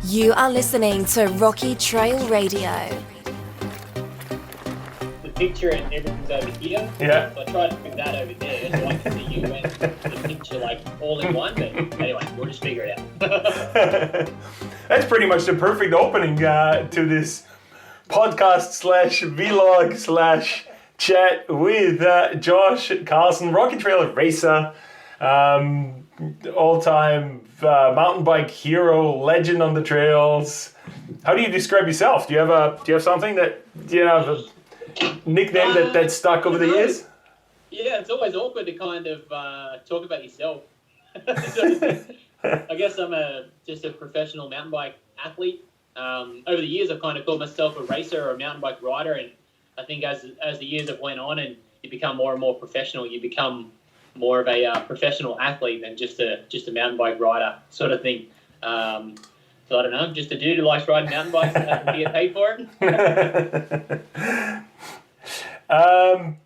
You are listening to Rocky Trail Radio. The picture and everything's over here. Yeah. So I tried to put that over there so I can see you and the picture like all in one. But anyway, we'll just figure it out. That's pretty much the perfect opening to this podcast slash vlog slash chat with Josh Carlson, Rocky Trail racer, all-time mountain bike hero, legend on the trails. How do you describe yourself? Do you have something that a nickname that stuck over the years? Yeah, it's always awkward to kind of talk about yourself. I guess I'm just a professional mountain bike athlete. Over the years, I've kind of called myself a racer or a mountain bike rider, and I think as the years have went on and you become more and more professional, you become more of a professional athlete than just a mountain bike rider sort of thing. So I don't know, I'm just a dude who likes riding mountain bikes and happens to get paid for it.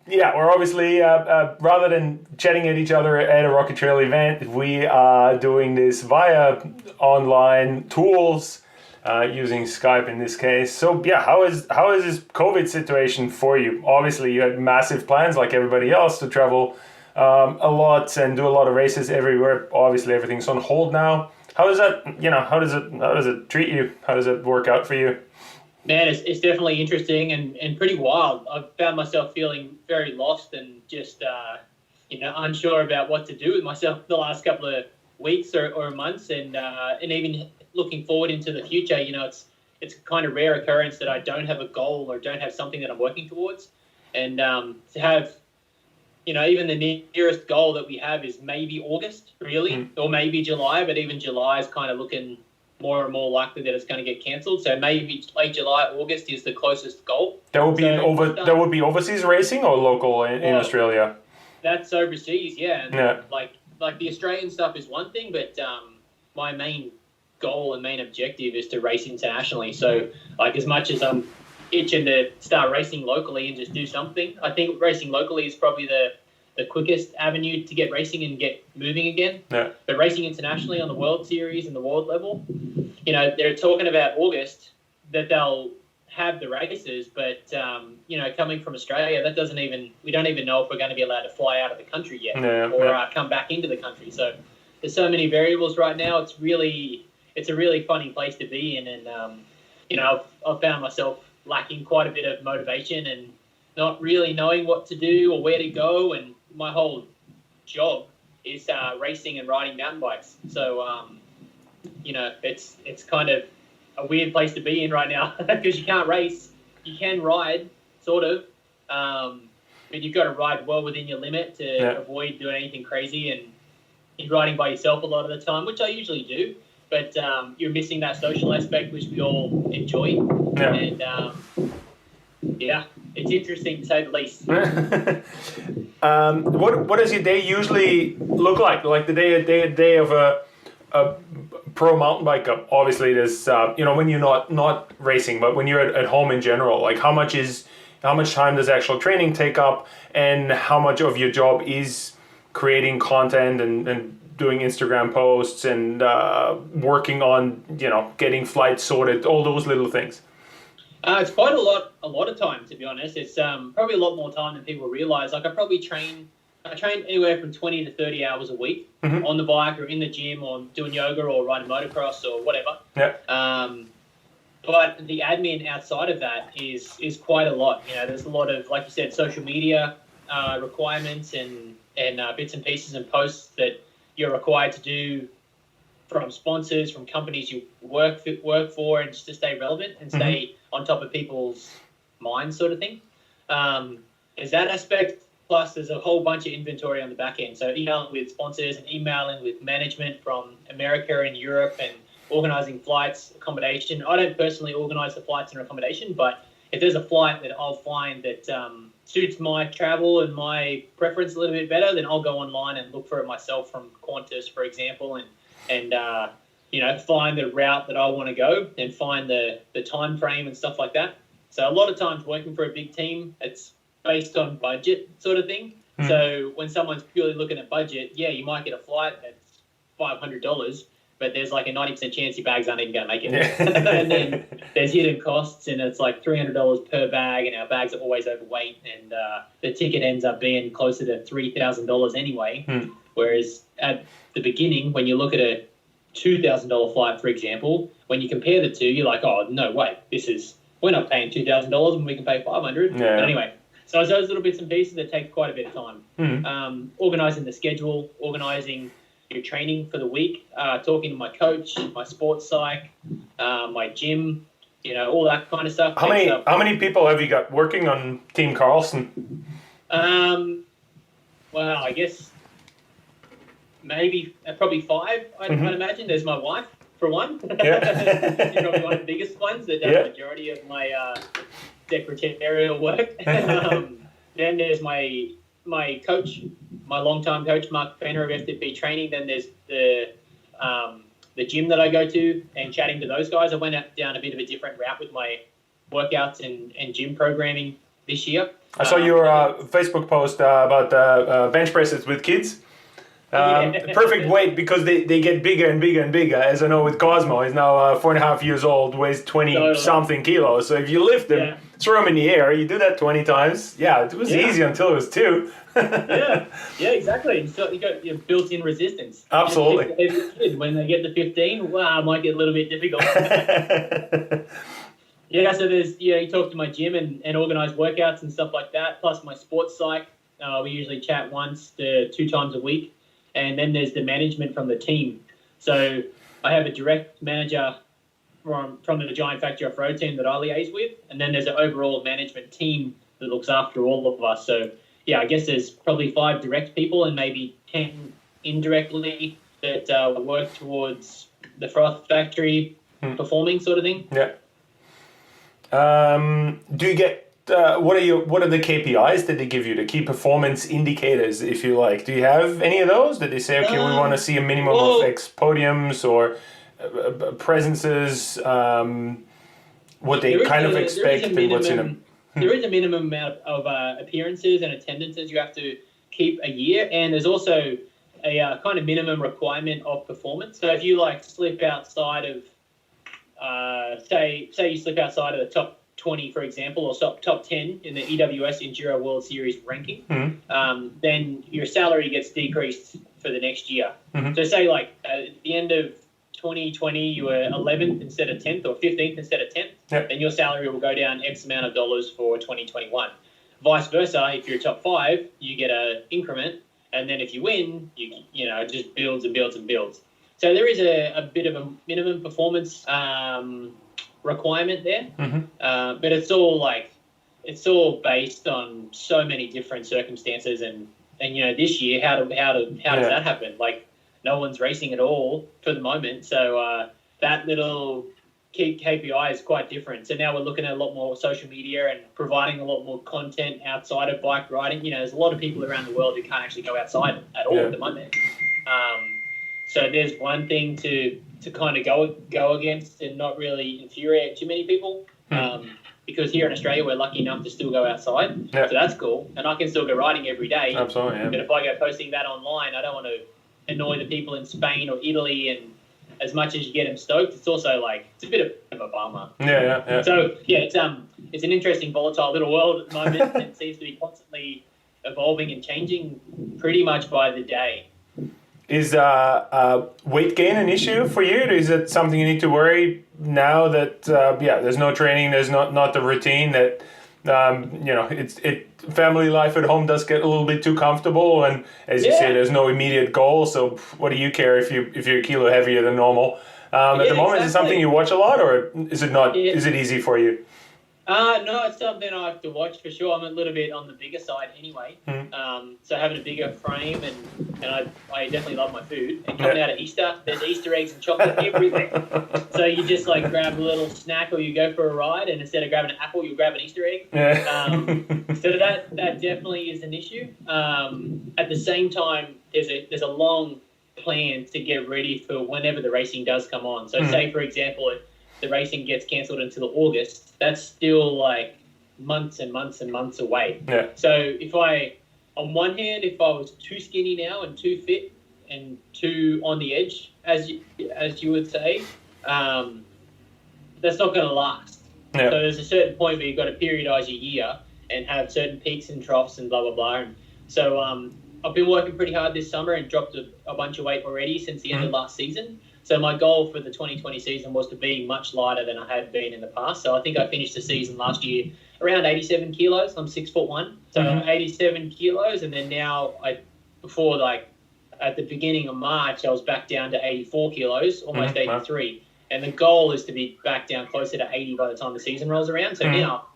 We're obviously, rather than chatting at each other at a Rocky Trail event, we are doing this via online tools, using Skype in this case. So yeah, how is this COVID situation for you? Obviously, you had massive plans like everybody else to travel a lot and do a lot of races everywhere. Obviously, everything's on hold now. How does that, how does it treat you? How does it work out for you? Man, it's definitely interesting and pretty wild. I've found myself feeling very lost and just, unsure about what to do with myself the last couple of weeks or months, and even looking forward into the future. It's a kind of rare occurrence that I don't have a goal or don't have something that I'm working towards, and to have, even the nearest goal that we have is maybe August, really, or maybe July, but even July is kind of looking more and more likely that it's going to get cancelled. So maybe late July, August is the closest goal. That would be overseas racing or local in Australia? That's overseas, yeah. And yeah. Like the Australian stuff is one thing, but my main goal and main objective is to race internationally. So like as much as I'm itching to start racing locally and just do something, I think racing locally is probably the quickest avenue to get racing and get moving again. Yeah. But racing internationally on the World Series and the world level, they're talking about August that they'll have the races, but coming from Australia, we don't even know if we're going to be allowed to fly out of the country yet or come back into the country. So there's so many variables right now. It's a really funny place to be in, and I've found myself lacking quite a bit of motivation and not really knowing what to do or where to go. And my whole job is racing and riding mountain bikes. So, it's kind of a weird place to be in right now because you can't race. You can ride, sort of, but you've got to ride well within your limit to avoid doing anything crazy. And you're riding by yourself a lot of the time, which I usually do. But you're missing that social aspect, which we all enjoy. Yeah. And, it's interesting to say the least. What does your day usually look like? Like the day of a pro mountain bike up? Obviously, there's when you're not racing, but when you're at home in general, like how much time does actual training take up, and how much of your job is creating content and doing Instagram posts and working on getting flights sorted, all those little things? It's quite a lot of time, to be honest. It's probably a lot more time than people realize. Like I train anywhere from 20 to 30 hours a week on the bike or in the gym or doing yoga or riding motocross or whatever. Yeah. But the admin outside of that is quite a lot. There's a lot of, like you said, social media requirements and bits and pieces and posts that you're required to do from sponsors, from companies you work for, and just to stay relevant and stay on top of people's minds, sort of thing. There's that aspect, plus there's a whole bunch of inventory on the back end. So emailing with sponsors and emailing with management from America and Europe and organising flights, accommodation. I don't personally organise the flights and accommodation, but if there's a flight that I'll find that suits my travel and my preference a little bit better, then I'll go online and look for it myself from Qantas, for example, and find the route that I want to go and find the time frame and stuff like that. So a lot of times working for a big team, it's based on budget sort of thing. So when someone's purely looking at budget, you might get a flight that's $500, but there's like a 90% chance your bags aren't even going to make it. And then there's hidden costs, and it's like $300 per bag, and our bags are always overweight, and the ticket ends up being closer to $3,000 anyway. Whereas at the beginning, when you look at a $2,000 flight, for example, when you compare the two, you're like, oh, no way, we're not paying $2,000 when we can pay $500. Yeah. But anyway, so it's those little bits and pieces that take quite a bit of time. Organising the schedule, organising your training for the week, talking to my coach, my sports psych, my gym, all that kind of stuff. How many people have you got working on Team Carlson? Well, I guess probably 5, I'd imagine. There's my wife, for one. Yeah. She's probably one of the biggest ones that does the majority of my secretarial work. Then there's my coach, my long-time coach, Mark Fenner of FTP Training. Then there's the gym that I go to, and chatting to those guys. I went down a bit of a different route with my workouts and gym programming this year. I saw your Facebook post about bench presses with kids. Perfect weight, because they get bigger and bigger and bigger. As I know with Cosmo, he's now 4.5 years old, weighs 20-something kilos. So if you lift him, throw him in the air, you do that 20 times. Yeah, it was easy until it was 2. yeah, exactly. And so you got your built-in resistance. Absolutely. Every kid, when they get to 15, wow, it might get a little bit difficult. So there's you talk to my gym and organise workouts and stuff like that. Plus my sports psych. We usually chat once to 2 times a week. And then there's the management from the team. So I have a direct manager from the Giant Factory Off-Road team that I liaise with. And then there's an overall management team that looks after all of us. So, I guess there's probably 5 direct people and maybe 10 indirectly that work towards the Froth Factory performing sort of thing. Yeah. Do you get... what are the KPIs that they give you, the key performance indicators, if you like? Do you have any of those? Did they say, okay, we want to see a minimum of X podiums or presences, what they kind of expect and what's in them? There is a minimum amount of appearances and attendances you have to keep a year, and there's also a kind of minimum requirement of performance. So if you slip outside of, say you slip outside of the top 20, for example, or top 10 in the EWS Enduro World Series ranking, then your salary gets decreased for the next year. So say at the end of 2020, you were 11th instead of 10th, or 15th instead of 10th, then your salary will go down X amount of dollars for 2021. Vice versa, if you're top 5, you get an increment, and then if you win, it just builds and builds and builds. So there is a bit of a minimum performance requirement there, but it's all based on so many different circumstances, and this year how does that happen? No one's racing at all for the moment, so that little key KPI is quite different. So now we're looking at a lot more social media and providing a lot more content outside of bike riding. There's a lot of people around the world who can't actually go outside at all at the moment. So there's one thing to kind of go against and not really infuriate too many people, because here in Australia we're lucky enough to still go outside, so that's cool, and I can still go riding every day. Absolutely, yeah. But if I go posting that online, I don't want to annoy the people in Spain or Italy, and as much as you get them stoked, it's also it's a bit of a bummer. Yeah. So it's an interesting, volatile little world at the moment. It seems to be constantly evolving and changing pretty much by the day. Is weight gain an issue for you? Is it something you need to worry now that there's no training, there's not the routine, that family life at home does get a little bit too comfortable, and as you say, there's no immediate goal, so what do you care if you're a kilo heavier than normal? At the moment, is it something you watch a lot, or is it not? Is it easy for you? No, it's something I have to watch for sure. I'm a little bit on the bigger side anyway. So having a bigger frame, and I definitely love my food. And coming out of Easter, there's Easter eggs and chocolate everywhere. So you just grab a little snack, or you go for a ride, and instead of grabbing an apple, you grab an Easter egg. So that definitely is an issue. At the same time, there's a long plan to get ready for whenever the racing does come on. So say, for example, the racing gets cancelled until August, that's still months and months and months away. So on one hand, if I was too skinny now and too fit, and too on the edge, as you would say, that's not going to last. Yeah. So there's a certain point where you've got to periodize your year and have certain peaks and troughs and blah, blah, blah. And so I've been working pretty hard this summer and dropped a bunch of weight already since the end of last season. So my goal for the 2020 season was to be much lighter than I had been in the past. So I think I finished the season last year around 87 kilos. I'm 6'1", so 87 kilos. And then now before at the beginning of March, I was back down to 84 kilos, almost 83. And the goal is to be back down closer to 80 by the time the season rolls around. So now,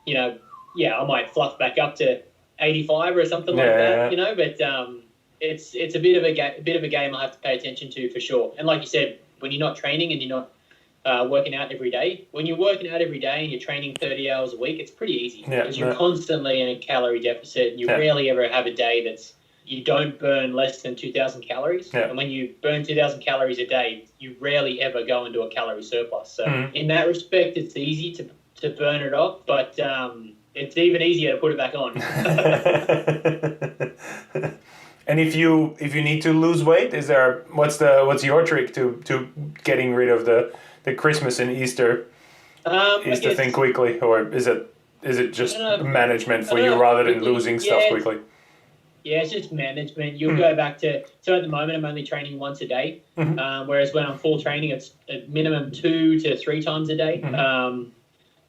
I might fluff back up to 85 or something like that, but it's a bit of a game I'll have to pay attention to for sure. And like you said, when you're not training and you're not working out every day, when you're working out every day and you're training 30 hours a week, it's pretty easy because you're constantly in a calorie deficit and you rarely ever have a day you don't burn less than 2,000 calories. Yeah. And when you burn 2,000 calories a day, you rarely ever go into a calorie surplus. So in that respect, it's easy to burn it off, but it's even easier to put it back on. And if you need to lose weight, what's your trick to getting rid of the Christmas and Easter thing quickly, or is it just management for you rather than losing stuff quickly? Yeah, it's just management. You'll go back to, so at the moment I'm only training once a day, whereas when I'm full training, it's at minimum 2 to 3 times a day.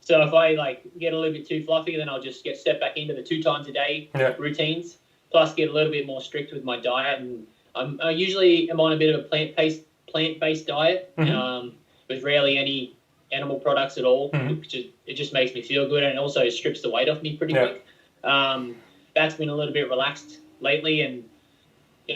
So if I get a little bit too fluffy, then I'll just step back into the 2 times a day routines, plus get a little bit more strict with my diet. And I usually am on a bit of a plant-based diet with rarely any animal products at all. It just makes me feel good, and it also strips the weight off me pretty quick. That's been a little bit relaxed lately, and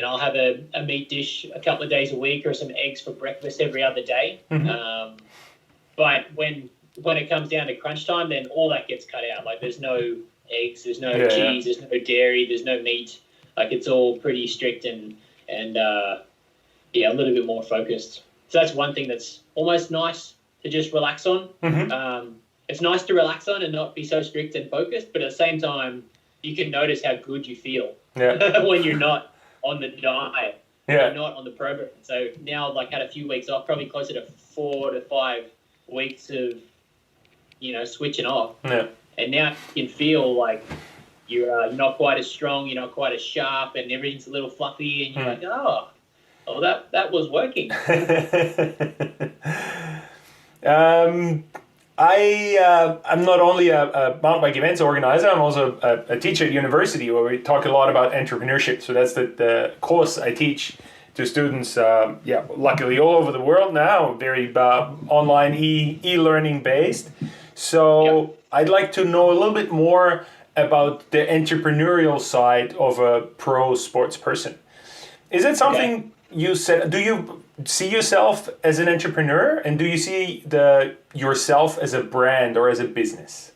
I'll have a meat dish a couple of days a week or some eggs for breakfast every other day. But when it comes down to crunch time, then all that gets cut out. There's no eggs, there's no cheese, there's no dairy, there's no meat. It's all pretty strict and a little bit more focused. So that's one thing that's almost nice to just relax on. It's nice to relax on and not be so strict and focused, but at the same time, you can notice how good you feel when you're not on the diet, you're not on the program. So now, had a few weeks off, probably closer to 4 to 5 weeks of, switching off. And now you can feel like you're not quite as strong, you're not quite as sharp, and everything's a little fluffy, and you're like, oh, that was working. I'm not only a mountain bike events organizer, I'm also a teacher at university where we talk a lot about entrepreneurship. So that's the course I teach to students, luckily all over the world now, very online e-learning based. So I'd like to know a little bit more about the entrepreneurial side of a pro sports person. Is it something you said, do you see yourself as an entrepreneur, and do you see yourself as a brand or as a business?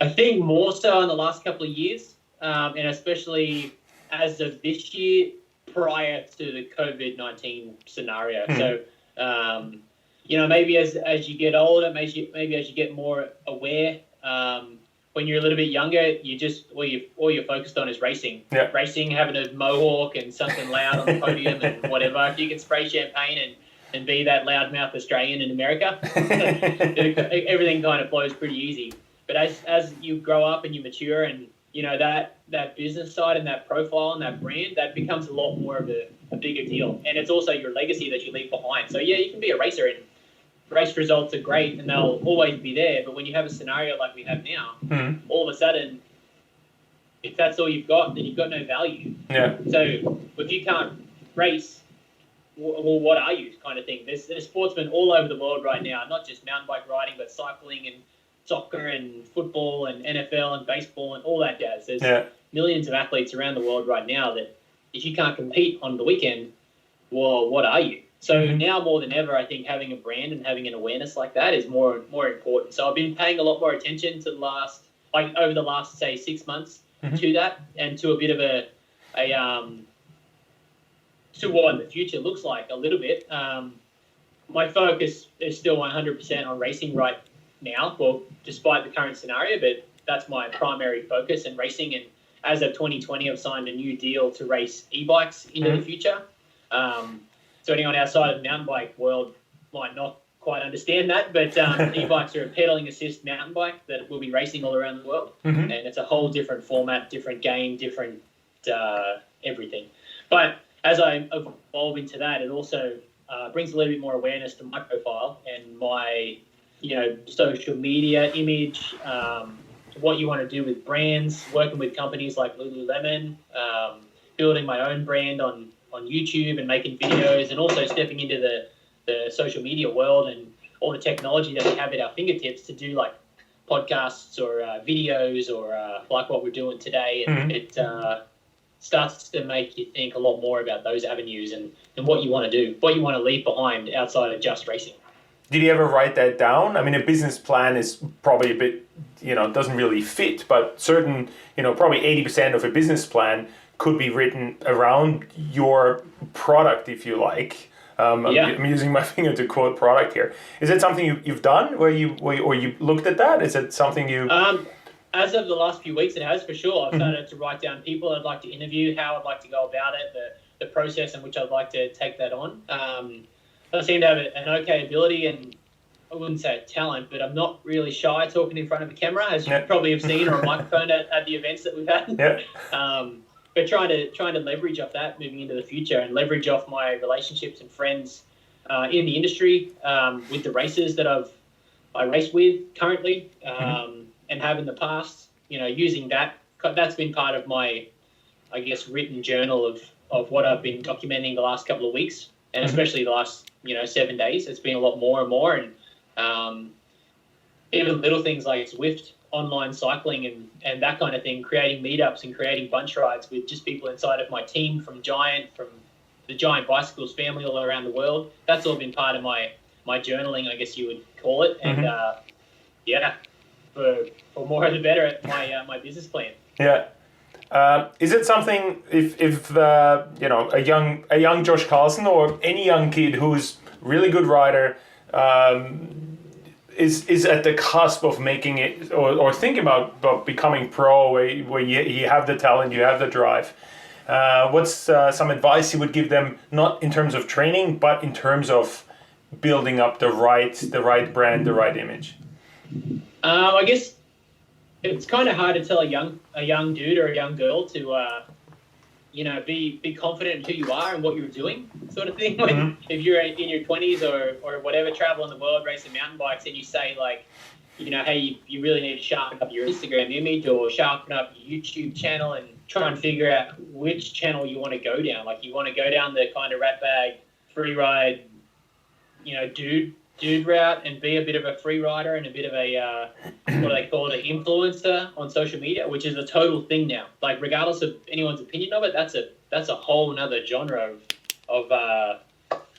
I think more so in the last couple of years, and especially as of this year, prior to the COVID-19 scenario. So, maybe as you get older, maybe as you get more aware, when you're a little bit younger, all you're focused on is racing. Racing, having a mohawk and something loud on the podium and whatever. If you can spray champagne and be that loudmouth Australian in America, everything kind of flows pretty easy. But as you grow up and you mature, and that business side and that profile and that brand, that becomes a lot more of a bigger deal. And it's also your legacy that you leave behind. So you can be a racer, and race results are great and they'll always be there, but when you have a scenario like we have now, all of a sudden, if that's all you've got, then you've got no value. So if you can't race, well, what are you, kind of thing? There's sportsmen all over the world right now, not just mountain bike riding, but cycling and soccer and football and NFL and baseball and all that jazz. There's millions of athletes around the world right now that if you can't compete on the weekend, well, what are you? So now more than ever, I think having a brand and having an awareness like that is more important. So I've been paying a lot more attention to over the last, say, 6 months to that, and to a bit of to what the future looks like a little bit. My focus is still 100% on racing right now, well, despite the current scenario, but that's my primary focus, and racing as of 2020, I've signed a new deal to race e-bikes into the future. So anyone outside of the mountain bike world might not quite understand that, but e-bikes are a pedaling assist mountain bike that will be racing all around the world, and it's a whole different format, different game, different everything. But as I evolve into that, it also brings a little bit more awareness to my profile and my, social media image, what you want to do with brands, working with companies like Lululemon, building my own brand on YouTube and making videos, and also stepping into the social media world and all the technology that we have at our fingertips to do like podcasts or videos or like what we're doing today. And it starts to make you think a lot more about those avenues and what you want to do, what you want to leave behind outside of just racing. Did you ever write that down? I mean, a business plan is probably a bit, doesn't really fit, but certain, probably 80% of a business plan could be written around your product, if you like. I'm using my finger to quote product here. Is it something you've done or you looked at that? Is it something you... As of the last few weeks, it has for sure. I've started to write down people I'd like to interview, how I'd like to go about it, the process in which I'd like to take that on. I seem to have an okay ability, and I wouldn't say talent, but I'm not really shy talking in front of a camera, as you probably have seen, or a microphone at the events that we've had. But trying to leverage off that moving into the future, and leverage off my relationships and friends in the industry with the racers that I race with currently and have in the past. Using that's been part of my, I guess, written journal of what I've been documenting the last couple of weeks, and especially the last 7 days. It's been a lot more and more, and even little things like Zwift, online cycling and that kind of thing, creating meetups and creating bunch rides with just people inside of my team from the Giant Bicycles family all around the world. That's all been part of my journaling, I guess you would call it. And for more of the better, my business plan. Yeah. Is it something if a young Josh Carlson or any young kid who's really good rider is at the cusp of making it or thinking about becoming pro, where you have the talent, you have the drive, what's some advice you would give them, not in terms of training but in terms of building up the right brand, the right image? I guess it's kind of hard to tell a young dude or a young girl to be confident in who you are and what you're doing, sort of thing. When if you're in your 20s or whatever, traveling the world racing mountain bikes, and you say like, hey, you really need to sharpen up your Instagram image or sharpen up your YouTube channel, and try and figure out which channel you want to go down. Like, you want to go down the kind of rat bag free ride, dude route and be a bit of a free rider and a bit of a what do they call it, an influencer on social media, which is a total thing now. Like, regardless of anyone's opinion of it, that's a whole nother genre of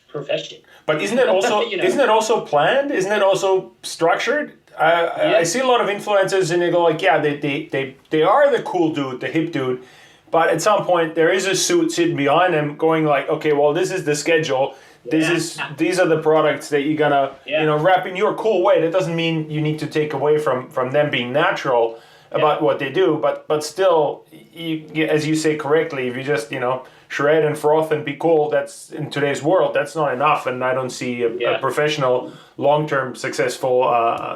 profession. But isn't it also isn't it also planned? Isn't it also structured? I see a lot of influencers and they go like, they are the cool dude, the hip dude, but at some point there is a suit sitting behind them going like, okay, well, this is the schedule. These are the products that you're gonna wrap in your cool way. That doesn't mean you need to take away from them being natural about what they do, but still, as you say correctly, if you just shred and froth and be cool, that's in today's world, that's not enough. And I don't see a professional, long-term, successful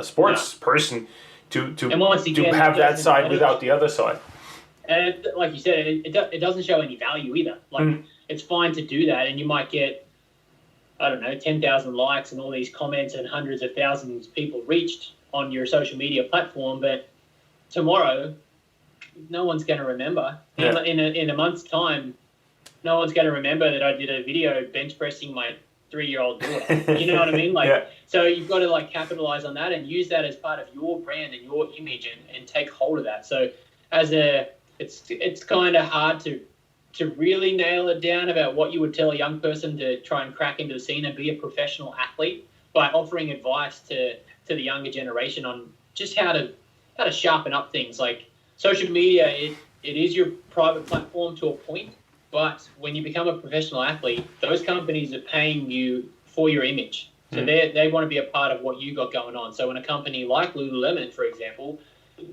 sports person to have that side without the other side. And like you said, it doesn't show any value either. Like, it's fine to do that, and you might get, I don't know, 10,000 likes and all these comments and hundreds of thousands of people reached on your social media platform, but tomorrow, no one's going to remember. In a month's time, no one's going to remember that I did a video bench pressing my 3-year-old daughter. You know what I mean? So you've got to capitalize on that and use that as part of your brand and your image and take hold of that. So it's kind of hard to really nail it down about what you would tell a young person to try and crack into the scene and be a professional athlete, by offering advice to the younger generation on just how to sharpen up things. Like, social media, it is your private platform to a point, but when you become a professional athlete, those companies are paying you for your image. So they want to be a part of what you got going on. So when a company like Lululemon, for example,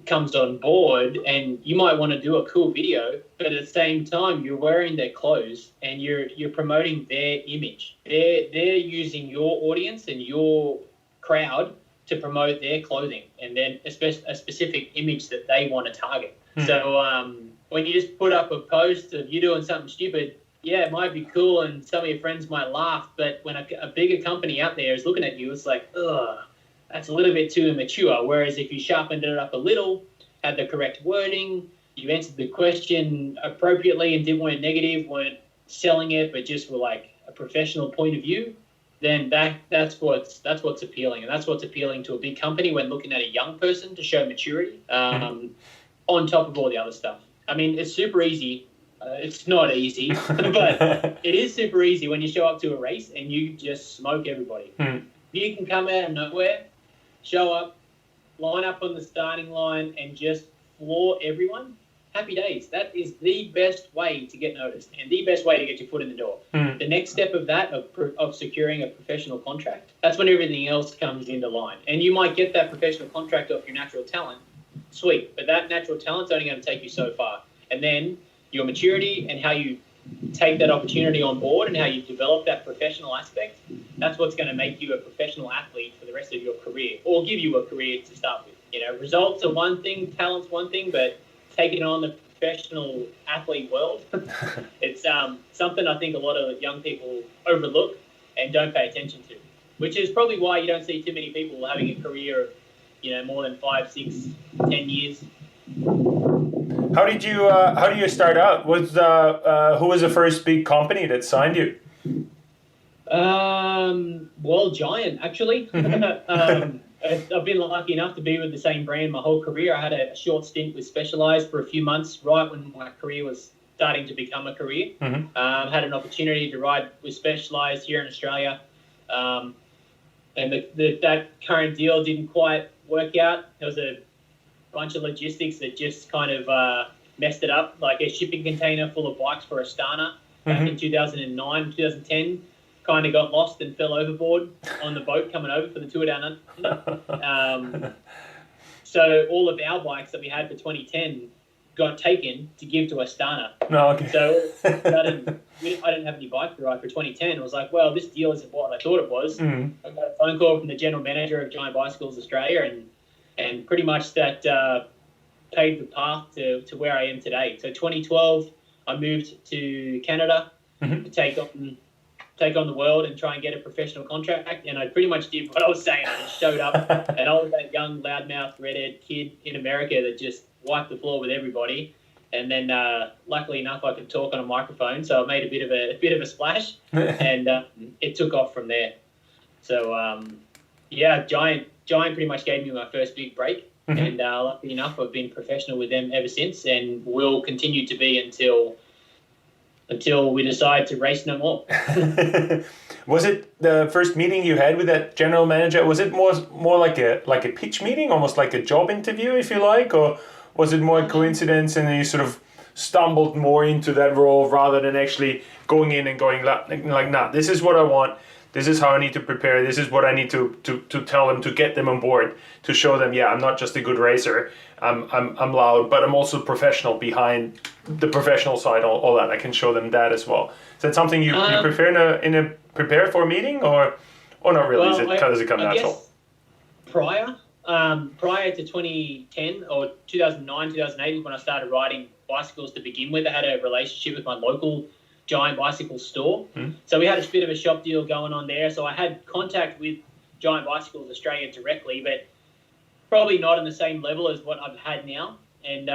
comes on board, and you might want to do a cool video, but at the same time you're wearing their clothes and you're promoting their image. They're using your audience and your crowd to promote their clothing and then a specific image that they want to target. So when you just put up a post of you doing something stupid, yeah, it might be cool and some of your friends might laugh, but when a bigger company out there is looking at you, it's like, ugh, that's a little bit too immature. Whereas if you sharpened it up a little, had the correct wording, you answered the question appropriately and weren't negative, weren't selling it, but just were like a professional point of view, then that's what's appealing. And that's what's appealing to a big company when looking at a young person to show maturity on top of all the other stuff. I mean, it's super easy. It's not easy, but it is super easy when you show up to a race and you just smoke everybody. You can come out of nowhere, show up, line up on the starting line and just floor everyone. Happy days. That is the best way to get noticed and the best way to get your foot in the door. The next step of that, of securing a professional contract, that's when everything else comes into line. And you might get that professional contract off your natural talent. Sweet. But that natural talent's only going to take you so far. And then your maturity and how you take that opportunity on board and how you develop that professional aspect, that's what's going to make you a professional athlete for the rest of your career, or give you a career to start with. You know, results are one thing, talent's one thing, but taking on the professional athlete world, it's something I think a lot of young people overlook and don't pay attention to, which is probably why you don't see too many people having a career of, you know, more than 5, 6, 10 years. How do you start out? Who was the first big company that signed you? Well, Giant, actually. I've been lucky enough to be with the same brand my whole career. I had a short stint with Specialized for a few months, right when my career was starting to become a career. Had an opportunity to ride with Specialized here in Australia. And that current deal didn't quite work out. There was a bunch of logistics that just kind of messed it up, like a shipping container full of bikes for Astana back in 2009, 2010. Kind of got lost and fell overboard on the boat coming over for the Tour Down Under. So all of our bikes that we had for 2010 got taken to give to Astana. No, okay. So I didn't have any bike to ride for 2010. I was like, well, this deal isn't what I thought it was. I got a phone call from the general manager of Giant Bicycles Australia, and pretty much that paved the path to where I am today. So 2012, I moved to Canada to take on the world and try and get a professional contract, and I pretty much did what I was saying. I just showed up, and I was that young, loudmouth, redhead kid in America that just wiped the floor with everybody. And then, luckily enough, I could talk on a microphone, so I made a bit of a splash, and it took off from there. So, Giant pretty much gave me my first big break, and luckily enough, I've been professional with them ever since, and will continue to be until we decide to race no more. Was it the first meeting you had with that general manager? Was it more like a pitch meeting, almost like a job interview, if you like, or was it more a coincidence and then you sort of stumbled more into that role rather than actually going in and going like, nah, this is what I want. This is how I need to prepare. This is what I need to tell them to get them on board, to show them, yeah, I'm not just a good racer. I'm loud, but I'm also professional behind the professional side. All that I can show them that as well. Is that something you prefer prepare for a meeting or not really? Well, Does it come natural? Prior to 2010 or 2009, 2008 is when I started riding bicycles to begin with. I had a relationship with my local Giant Bicycle store. So we had a bit of a shop deal going on there. So I had contact with Giant Bicycles Australia directly, but probably not on the same level as what I've had now. And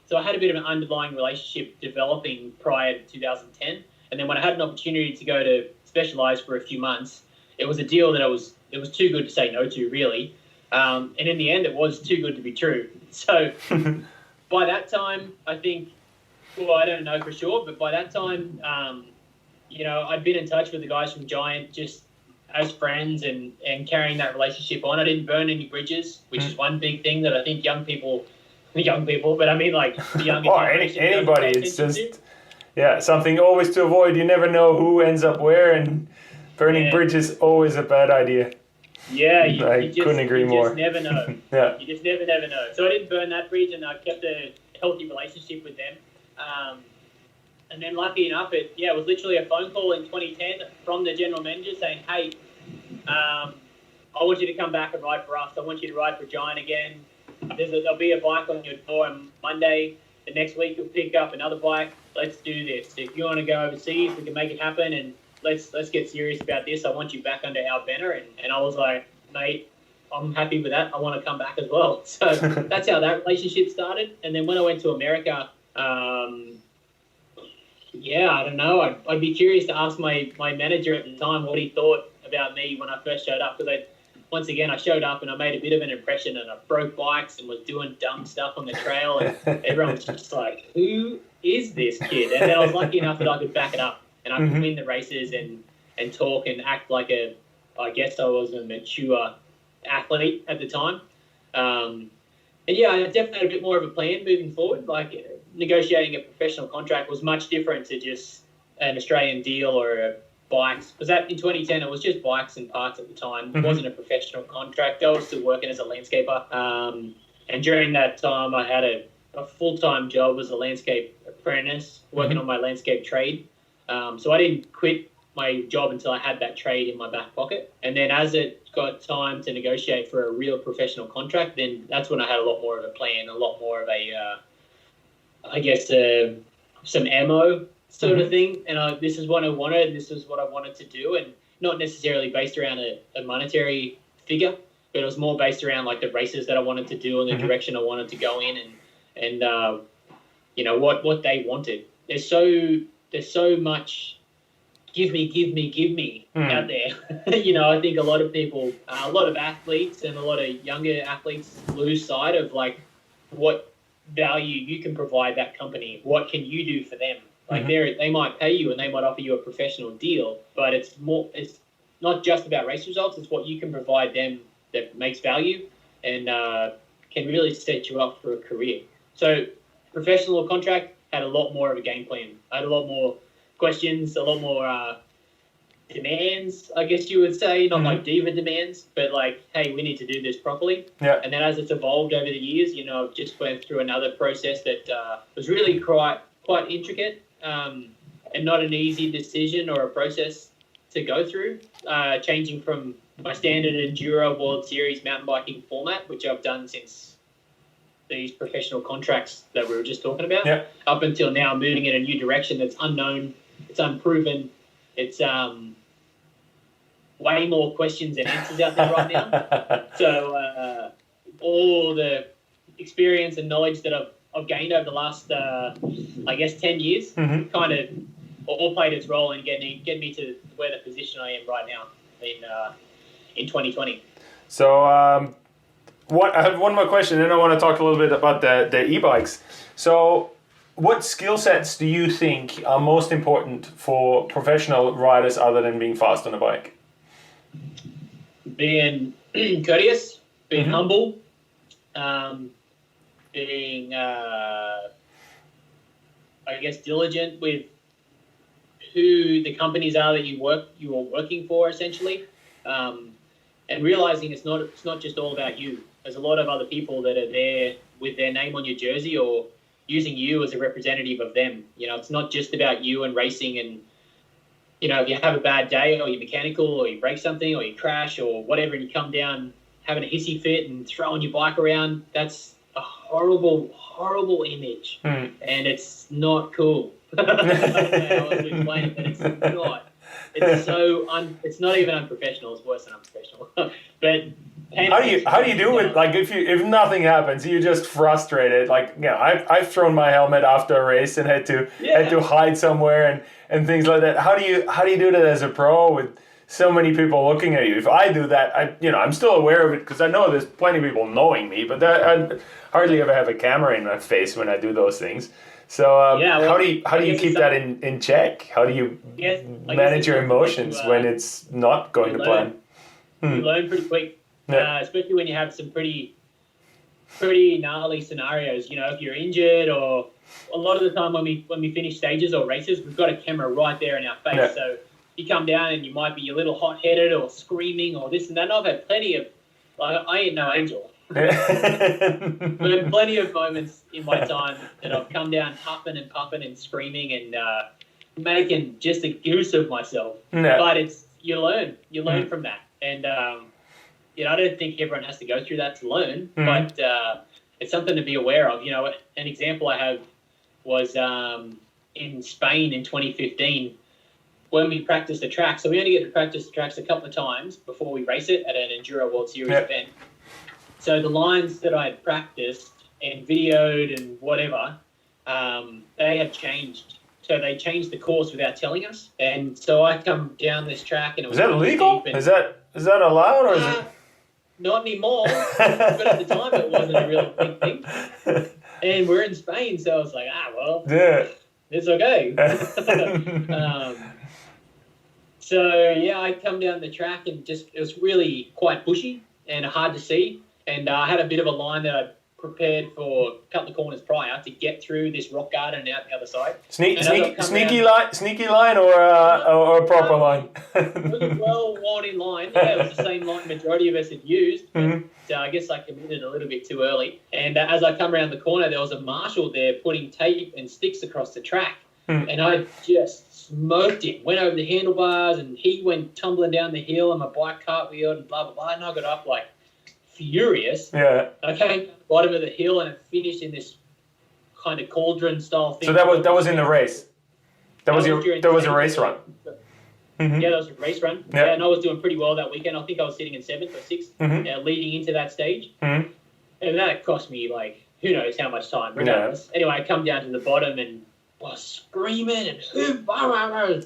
so I had a bit of an underlying relationship developing prior to 2010. And then when I had an opportunity to go to Specialized for a few months, it was a deal that it was too good to say no to, really. And in the end, it was too good to be true. So by that time, I think, well, I don't know for sure, but by that time, I'd been in touch with the guys from Giant just as friends and carrying that relationship on. I didn't burn any bridges, which is one big thing that I think young people, but I mean like the younger generation. Anybody, it's just, something always to avoid. You never know who ends up where, and burning bridges always a bad idea. Yeah, I couldn't agree more. You just never know. Yeah. You just never know. So I didn't burn that bridge, and I kept a healthy relationship with them. And then, lucky enough, it was literally a phone call in 2010 from the general manager saying, "Hey, I want you to come back and ride for us. I want you to ride for Giant again. There'll be a bike on your door on Monday. The next week you'll pick up another bike. Let's do this. If you want to go overseas, we can make it happen, and let's get serious about this. I want you back under our banner." And I was like, "Mate, I'm happy with that. I want to come back as well." So that's how that relationship started. And then when I went to America, I don't know. I'd be curious to ask my manager at the time what he thought about me when I first showed up, because once again, I showed up and I made a bit of an impression, and I broke bikes and was doing dumb stuff on the trail, and everyone was just like, "Who is this kid?" And then I was lucky enough that I could back it up, and I could win the races and talk and act like I guess I was a mature athlete at the time. I definitely had a bit more of a plan moving forward. Like, negotiating a professional contract was much different to just an Australian deal or bikes. Because in 2010, it was just bikes and parts at the time. It wasn't a professional contract. I was still working as a landscaper. And during that time, I had a full-time job as a landscape apprentice, working on my landscape trade. So I didn't quit my job until I had that trade in my back pocket. And then as it got time to negotiate for a real professional contract, then that's when I had a lot more of a plan, a lot more of some ammo sort of thing. And this is what I wanted, and this is what I wanted to do. And not necessarily based around a monetary figure, but it was more based around like the races that I wanted to do and the direction I wanted to go in, and what they wanted. There's so much give me out there. I think a lot of people, a lot of athletes and a lot of younger athletes lose sight of like what value you can provide that company. What can you do for them? Like they might pay you and they might offer you a professional deal, but it's not just about race results. It's what you can provide them that makes value and can really set you up for a career. So professional contract had a lot more of a game plan. I had a lot more questions, a lot more demands, I guess you would say, not like diva demands, but like, hey, we need to do this properly. Yeah. And then as it's evolved over the years, I've just went through another process that was really quite intricate and not an easy decision or a process to go through, changing from my standard Enduro World Series mountain biking format, which I've done since these professional contracts that we were just talking about, up until now, moving in a new direction that's unknown, it's unproven, it's way more questions than answers out there right now. So all the experience and knowledge that I've gained over the last, 10 years, kind of all played its role in getting me to where the position I am right now in 2020. So I have one more question, and I want to talk a little bit about the e-bikes. So what skill sets do you think are most important for professional riders other than being fast on a bike? Being courteous, being humble, being, diligent with who the companies are that you are working for, essentially, and realizing it's not just all about you. There's a lot of other people that are there with their name on your jersey or using you as a representative of them. It's not just about you and racing, and if you have a bad day or you're mechanical or you break something or you crash or whatever and you come down having a hissy fit and throwing your bike around, that's a horrible, horrible image. And it's not cool. I don't know how else to explain it, but it's not. It's it's not even unprofessional. It's worse than unprofessional. But how do you do it? Like if nothing happens, you're just frustrated. Like I've thrown my helmet after a race and had to hide somewhere and things like that. How do you do that as a pro with so many people looking at you? If I do that, I'm still aware of it because I know there's plenty of people knowing me, but I hardly ever have a camera in my face when I do those things. So how do you keep that in check? How do you manage your emotions when it's not going to plan? You learn pretty quick, especially when you have some pretty gnarly scenarios. If you're injured, or a lot of the time when we finish stages or races, we've got a camera right there in our face. So you come down and you might be a little hot-headed or screaming or this and that. And I've had plenty of, like, I ain't no angel. But plenty of moments in my time that I've come down huffing and screaming and making just a goose of myself. No. But you learn from that. And, I don't think everyone has to go through that to learn, but it's something to be aware of. An example I have was in Spain in 2015 when we practiced the track. So we only get to practice the tracks a couple of times before we race it at an Enduro World Series event. So the lines that I had practiced and videoed and whatever, they had changed. So they changed the course without telling us. And so I come down this track and it was... Is that legal? Is that allowed or is it... Not anymore, but at the time it wasn't a real big thing. And we're in Spain, so I was like, it's okay. I come down the track and it was really quite bushy and hard to see. And I had a bit of a line that I prepared for a couple of corners prior to get through this rock garden and out the other side. Sneaky line or a proper line? It was a well-worn-in line. Yeah, it was the same line majority of us had used. But, I guess I committed a little bit too early. And as I come around the corner, there was a marshal there putting tape and sticks across the track. And I just smoked him. Went over the handlebars and he went tumbling down the hill and my bike cartwheeled and blah, blah, blah. And I got up like furious. Yeah. I came to the bottom of the hill and it finished in this kind of cauldron style thing. So that was in the race. That was a race run. Yeah, that was a race run. Yeah, and I was doing pretty well that weekend. I think I was sitting in 7th or 6th leading into that stage. And that cost me like who knows how much time. Regardless. Anyway, I come down to the bottom and was screaming and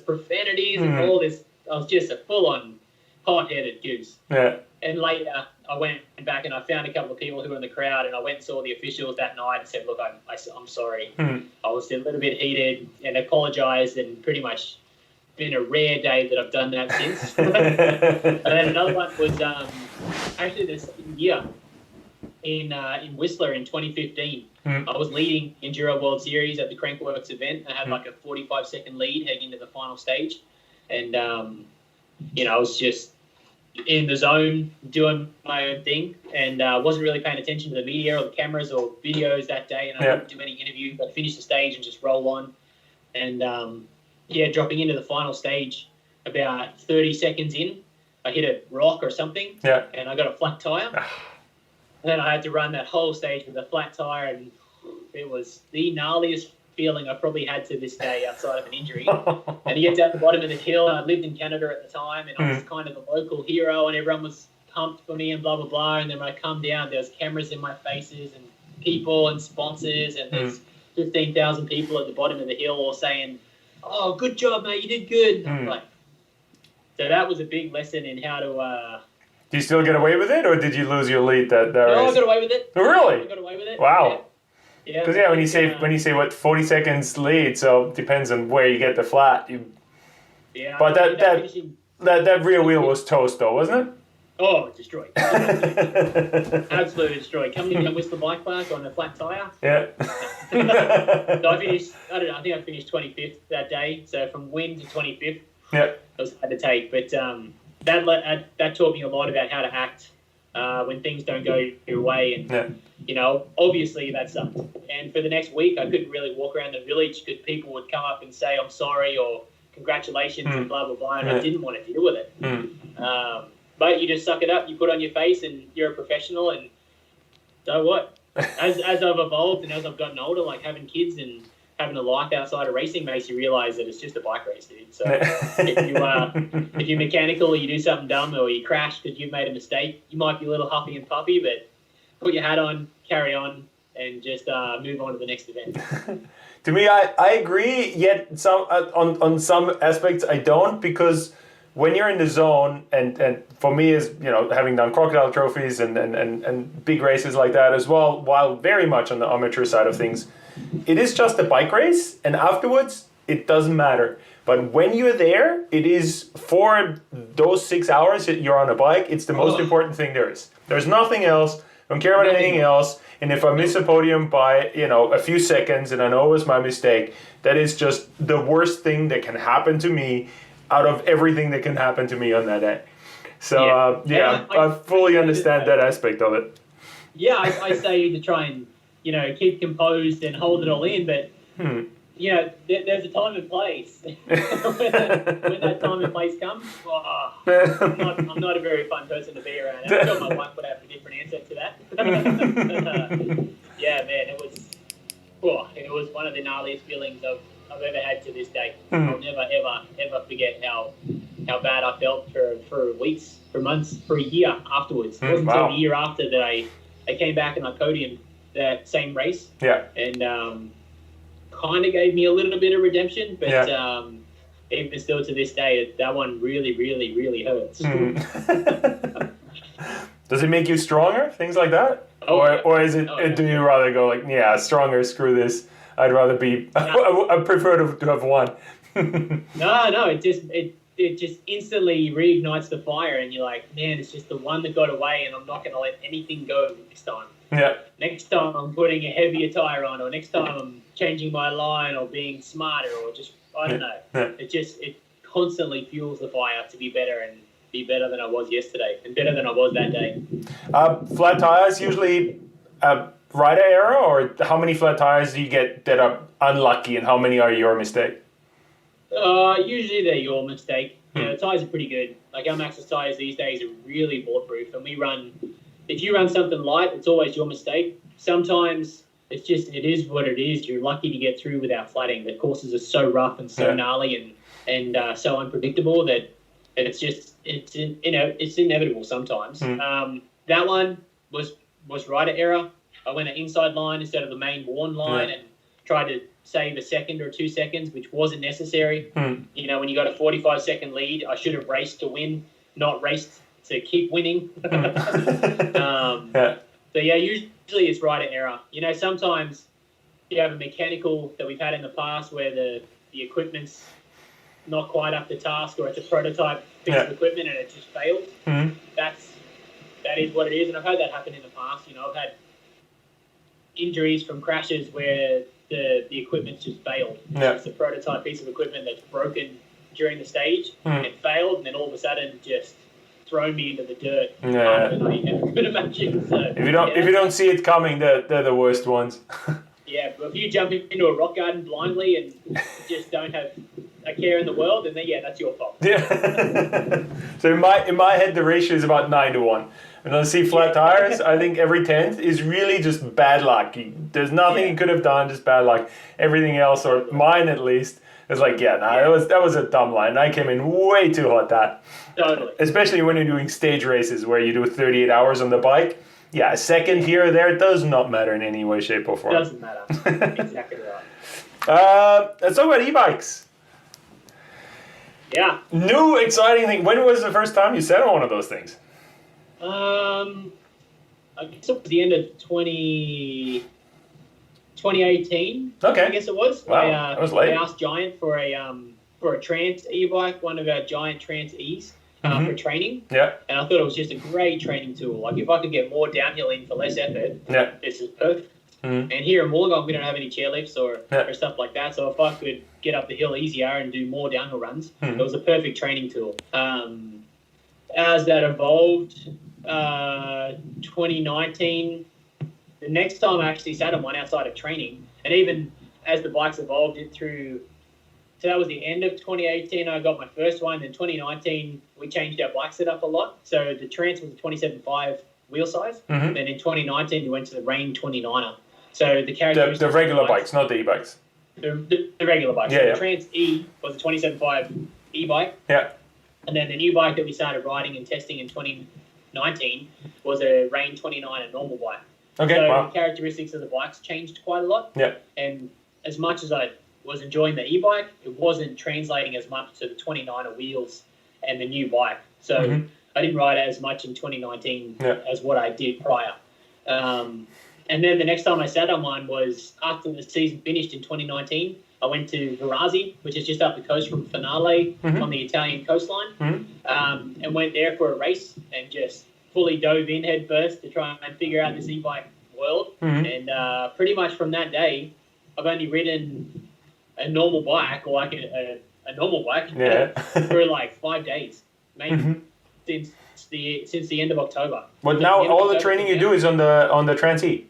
profanities and all this. I was just a full-on hot-headed goose. Yeah. And later, I went back and I found a couple of people who were in the crowd and I went and saw the officials that night and said, look, I'm sorry. I was a little bit heated and apologised and pretty much been a rare day that I've done that since. And then another one was actually this year in Whistler in 2015. I was leading Enduro World Series at the Crankworks event. I had like a 45-second lead heading into the final stage. And, I was just in the zone doing my own thing and wasn't really paying attention to the media or the cameras or videos that day. And I didn't do any interviews. I finished the stage and just roll on. And, dropping into the final stage about 30 seconds in, I hit a rock or something and I got a flat tyre. And then I had to run that whole stage with a flat tyre and it was the gnarliest feeling I probably had to this day outside of an injury. And you get down the bottom of the hill. I lived in Canada at the time and I was kind of the local hero and everyone was pumped for me and blah, blah, blah. And then when I come down, there's cameras in my faces and people and sponsors and there's 15,000 people at the bottom of the hill all saying, oh, good job, mate, you did good. So that was a big lesson in how to... Do you still get away with it or did you lose your lead that race? No, I got away with it. Oh, really? I got away with it. Wow. Yeah. Because when you say what 40 seconds lead, so it depends on where you get the flat. But that rear wheel was toast though, wasn't it? Oh, destroyed. Absolutely destroyed. Coming in at Whistler Bike Park on a flat tyre. Yeah. So I think I finished 25th that day. So from win to 25th, it was hard to take. But that taught me a lot about how to act when things don't go your way. And, obviously that sucked. And for the next week, I couldn't really walk around the village because people would come up and say, I'm sorry, or congratulations, and blah, blah, blah. And I didn't want to deal with it. But you just suck it up, you put on your face, and you're a professional, and so what? As I've evolved and as I've gotten older, like having kids and having a life outside of racing makes you realise that it's just a bike race, dude. So if you're mechanical or you do something dumb or you crash because you've made a mistake, you might be a little huffy and puffy, but put your hat on, carry on, and just move on to the next event. To me, I agree, yet on some aspects I don't, because when you're in the zone, and for me is, having done crocodile trophies and big races like that as well, while very much on the amateur side of things, it is just a bike race, and afterwards, it doesn't matter. But when you're there, it is for those 6 hours that you're on a bike, it's the most important thing there is. There's nothing else. Don't care about anything else. And if I miss a podium by, a few seconds, and I know it was my mistake, that is just the worst thing that can happen to me. out of everything that can happen to me on that day. So I fully understand that aspect of it. Yeah, I say to try and keep composed and hold it all in, but there's a time and place. when that time and place comes, I'm not a very fun person to be around. I'm sure my wife would have a different answer to that. Yeah, man, it was one of the gnarliest feelings I've ever had to this day. I'll never, ever forget how bad I felt for weeks, for months, for a year afterwards. It wasn't until a year after that I came back and I podiumed that same race. Yeah. And kind of gave me a little bit of redemption, but even still to this day, that one really, really, really hurts. Does it make you stronger? Things like that? Or is it? Do you rather go like, stronger? Screw this. I'd rather be. I prefer to have won. No. It just instantly reignites the fire, and you're like, man, it's just the one that got away, and I'm not going to let anything go this time. Yeah. Next time I'm putting a heavier tire on, or next time I'm changing my line, or being smarter, or just I don't know. Yeah. It constantly fuels the fire to be better and be better than I was yesterday, and better than I was that day. Flat tires usually rider error, or how many flat tires do you get that are unlucky, and how many are your mistake? Usually they're your mistake. The tires are pretty good. Like our Maxxis tires these days are really bulletproof, and if you run something light, it's always your mistake. Sometimes it is what it is. You're lucky to get through without flatting. The courses are so rough and so gnarly and so unpredictable that it's inevitable sometimes. That one was rider error. I went an inside line instead of the main worn line and tried to save a second or 2 seconds, which wasn't necessary. When you got a 45-second lead, I should have raced to win, not raced to keep winning. So usually it's rider error. Sometimes you have a mechanical that we've had in the past where the equipment's not quite up to task, or it's a prototype piece of equipment and it just failed. That is what it is, and I've had that happen in the past. I've had injuries from crashes where the equipment's just failed. It's a prototype piece of equipment that's broken during the stage and failed, and then all of a sudden just thrown me into the dirt harder than I ever could imagine. So, if you don't see it coming, they're the worst ones. Yeah, but if you jump into a rock garden blindly and just don't have a care in the world, then that's your fault. Yeah. So in my head, the ratio is about 9-1. When I see flat tires, I think every 10th is really just bad luck. There's nothing you could have done, just bad luck. Everything else, or mine at least, is like, that was a dumb line. I came in way too hot that. Totally. Especially when you're doing stage races where you do 38 hours on the bike. Yeah, a second here or there does not matter in any way, shape, or form. Doesn't matter. Exactly right. Let's talk about e-bikes. Yeah. New exciting thing. When was the first time you sat on one of those things? I guess it was the end of 2018. Okay. I guess it was. Wow, that was late. I asked Giant for a Trans e-bike, one of our Giant Trans E's, for training. Yeah. And I thought it was just a great training tool. Like if I could get more downhill in for less effort, this is perfect. And here in Wollongong, we don't have any chairlifts or stuff like that. So if I could get up the hill easier and do more downhill runs, it was a perfect training tool. As that evolved, 2019, the next time I actually sat on one outside of training, and even as the bikes evolved it through, so that was the end of 2018, I got my first one. Then 2019, we changed our bike setup a lot. So the Trans was a 27.5 wheel size. Then in 2019, we went to the Rain 29er. So the characteristics... The regular bikes, not the e-bikes. The regular bikes. Yeah, so the Trans E was a 27.5 e-bike. Yeah. And then the new bike that we started riding and testing in 2019 was a Rain 29er normal bike. Okay, so the characteristics of the bikes changed quite a lot. Yeah. And as much as I was enjoying the e-bike, it wasn't translating as much to the 29er wheels and the new bike. So I didn't ride as much in 2019 as what I did prior. And then the next time I sat on one was after the season finished in 2019. I went to Varazzi, which is just up the coast from Finale on the Italian coastline, and went there for a race and just fully dove in head first to try and figure out this e-bike world. And pretty much from that day, I've only ridden a normal bike or like a normal bike for like 5 days, maybe since the end of October. But now all the training you do is on the Trans E.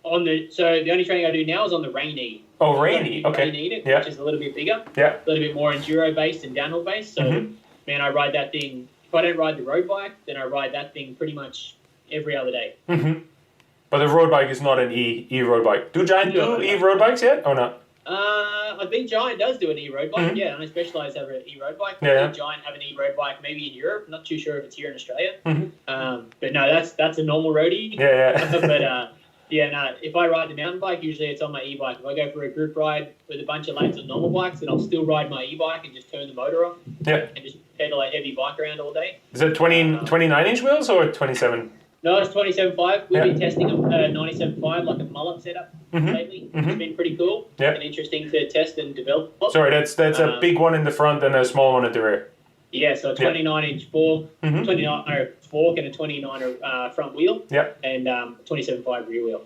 So the only training I do now is on the Rain E. Oh, Rain E, okay. Rain E, which is a little bit bigger, a little bit more enduro based and downhill based. So man, I ride that thing. If I don't ride the road bike, then I ride that thing pretty much every other day. But the road bike is not an E road bike. Do Giant do E road bikes yet or not? I think Giant does do an E-road bike, and I Specialized have an E-road bike. I think Giant have an E-road bike maybe in Europe. Not too sure if it's here in Australia. But no, that's a normal roadie. But if I ride the mountain bike, usually it's on my e-bike. If I go for a group ride with a bunch of lads on normal bikes, then I'll still ride my e-bike and just turn the motor off and just pedal a heavy bike around all day. Is it 29-inch wheels or 27? No, it's 27.5. We've been testing a 97.5, like a mullet setup lately. It's been pretty cool and interesting to test and develop. Sorry, that's a big one in the front and a small one at the rear. Yeah, so a 29-inch fork, 29 fork and a 29 front wheel, and 27.5 rear wheel.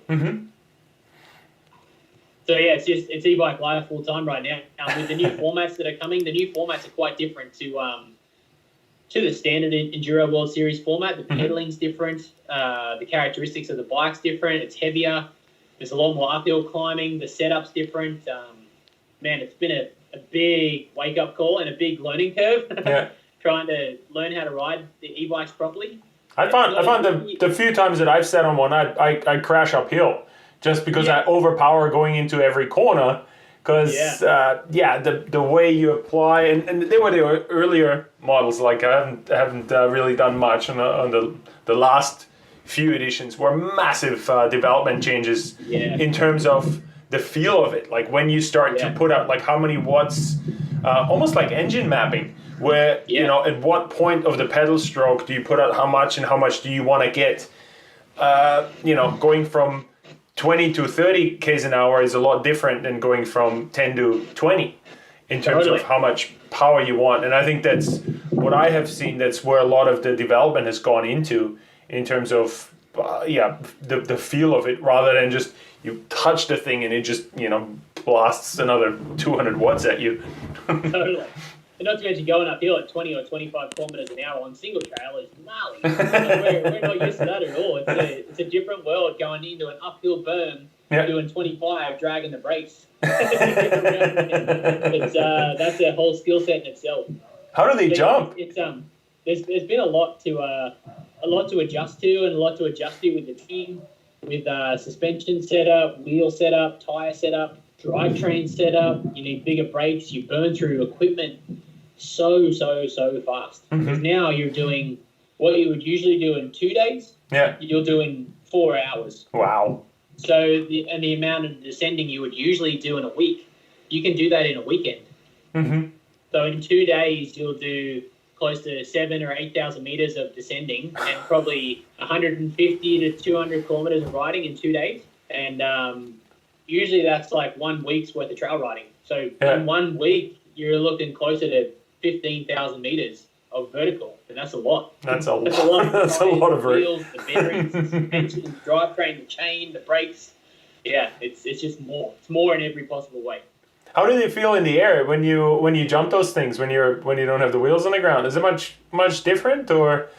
So yeah, it's e-bike live full time right now. With the new formats that are coming, the new formats are quite different to the standard Enduro World Series format. The pedaling's different. The characteristics of the bike's different. It's heavier. There's a lot more uphill climbing. The setup's different. Man, it's been a big wake-up call and a big learning curve. Trying to learn how to ride the e-bikes properly. I found the few times that I've sat on one, I crash uphill just because I overpower going into every corner. Because the way you apply and they were the earlier models. Like I haven't really done much on the last few editions. Were massive development changes in terms of the feel of it. Like when you start to put out like how many watts, almost like engine mapping. Where at what point of the pedal stroke do you put out how much and how much do you want to get? Going from 20 to 30 k's an hour is a lot different than going from 10 to 20 in terms of how much power you want. And I think that's what I have seen. That's where a lot of the development has gone into in terms of the feel of it, rather than just you touch the thing and it just blasts another 200 watts at you. Totally. And not to mention going uphill at 20 or 25 kilometers an hour on single trail is gnarly. We're not used to that at all. It's a different world going into an uphill berm, doing 25, dragging the brakes. That's a whole skill set in itself. How do they jump? There's been a lot to adjust to and a lot to adjust to with the team, with suspension setup, wheel setup, tire setup, drivetrain setup. You need bigger brakes. You burn through equipment so fast. Because now you're doing what you would usually do in 2 days. You're doing 4 hours. Wow. So the amount of descending you would usually do in a week, you can do that in a weekend. So in 2 days you'll do close to 7,000 or 8,000 meters of descending and probably 150 to 200 kilometers of riding in 2 days. And usually that's like 1 week's worth of trail riding. So in 1 week, you're looking closer to 15,000 meters of vertical, and that's a lot. That's a lot. That's a lot of wheels, the bearings, the suspension, the drivetrain, the chain, the brakes. Yeah, it's just more. It's more in every possible way. How do they feel in the air when you jump those things when you don't have the wheels on the ground? Is it much different, or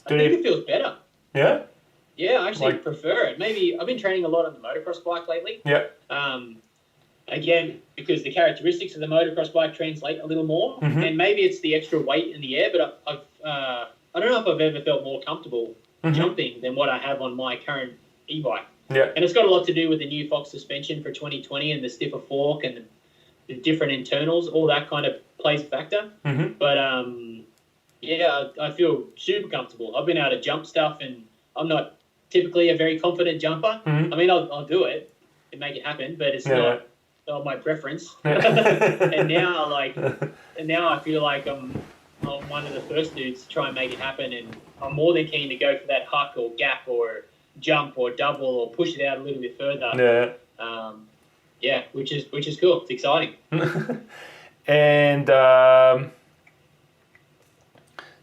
I think it feels better. Yeah. Yeah, I actually prefer it. Maybe I've been training a lot on the motocross bike lately. Again, because the characteristics of the motocross bike translate a little more, and maybe it's the extra weight in the air. But I don't know if I've ever felt more comfortable jumping than what I have on my current e-bike. And it's got a lot to do with the new Fox suspension for 2020 and the stiffer fork and the different internals. All that kind of plays a factor. But I feel super comfortable. I've been able to jump stuff, and I'm not typically a very confident jumper. I mean, I'll do it and make it happen, but it's not my preference. and now I feel like I'm one of the first dudes to try and make it happen, and I'm more than keen to go for that huck or gap or jump or double or push it out a little bit further. Which is cool. It's exciting. And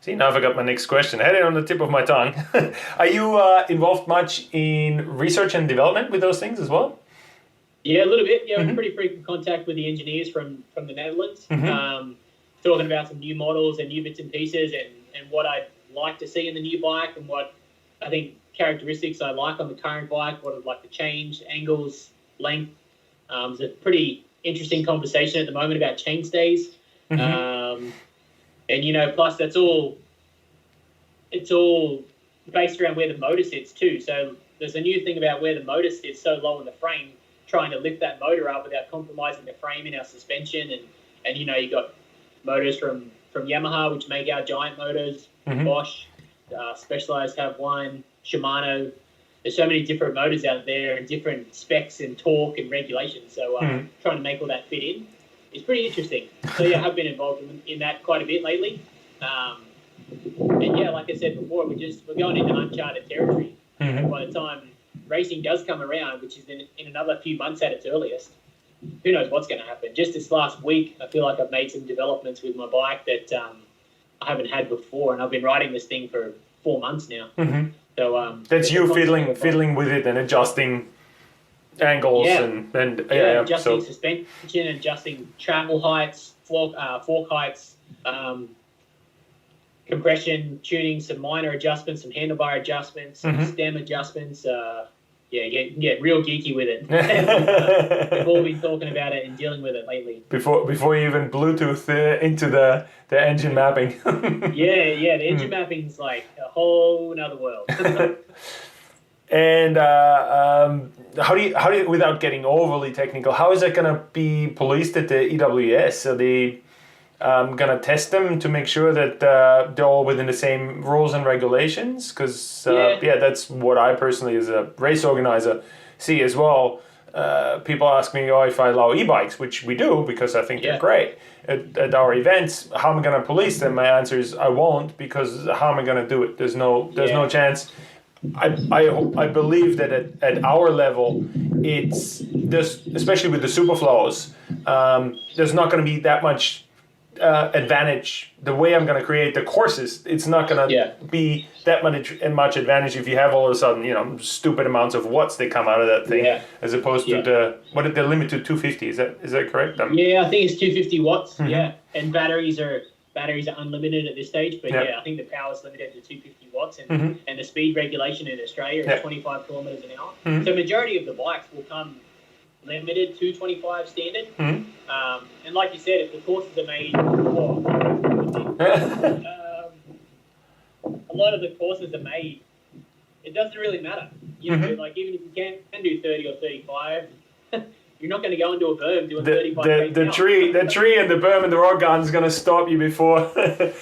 see, now I forgot my next question. I had it on the tip of my tongue. Are you involved much in research and development with those things as well? Yeah, a little bit. Yeah, pretty frequent contact with the engineers from the Netherlands, talking about some new models and new bits and pieces, and what I'd like to see in the new bike, and what I think characteristics I like on the current bike, what I'd like to change, angles, length. It's a pretty interesting conversation at the moment about chainstays, and plus it's all based around where the motor sits too. So there's a new thing about where the motor sits so low in the frame, trying to lift that motor up without compromising the frame in our suspension, and you got motors from Yamaha, which make our giant motors, Bosch, Specialized have one, Shimano. There's so many different motors out there and different specs and torque and regulations. So trying to make all that fit in is pretty interesting. So yeah, I've been involved in that quite a bit lately. And yeah, like I said before, we're going into uncharted territory. By the time racing does come around, which is in another few months at its earliest, who knows what's going to happen. Just this last week, I feel like I've made some developments with my bike that I haven't had before, and I've been riding this thing for 4 months now. So that's you fiddling with it and adjusting angles and adjusting suspension, adjusting travel heights, fork heights, compression, tuning, some minor adjustments, some handlebar adjustments, some stem adjustments. Get real geeky with it. We've all been talking about it and dealing with it lately. Before you even Bluetooth into the engine mapping. The engine mapping's like a whole nother world. And how do you, without getting overly technical, how is that going to be policed at the EWS? Are they going to test them to make sure that they're all within the same rules and regulations? Because that's what I personally, as a race organizer, see as well. People ask me, if I allow e-bikes, which we do because I think they're great at our events, how am I going to police them? My answer is I won't, because how am I going to do it? There's no chance. I believe that at our level, there's, especially with the superflows, there's not going to be that much advantage. The way I'm going to create the courses, it's not going to be that much advantage if you have all of a sudden stupid amounts of watts that come out of that thing, as opposed to what did they limit to 250? Is that correct? I think it's 250 watts. And batteries are unlimited at this stage, but I think the power is limited to 250 watts, and the speed regulation in Australia is 25 kilometers an hour. So majority of the bikes will come limited to 25 standard. And like you said, if the courses are made, a lot of the courses are made, it doesn't really matter. Like even if you can do 30 or 35, you're not going to go into a berm doing 35 the tree and the berm and the rod gun is going to stop you before that.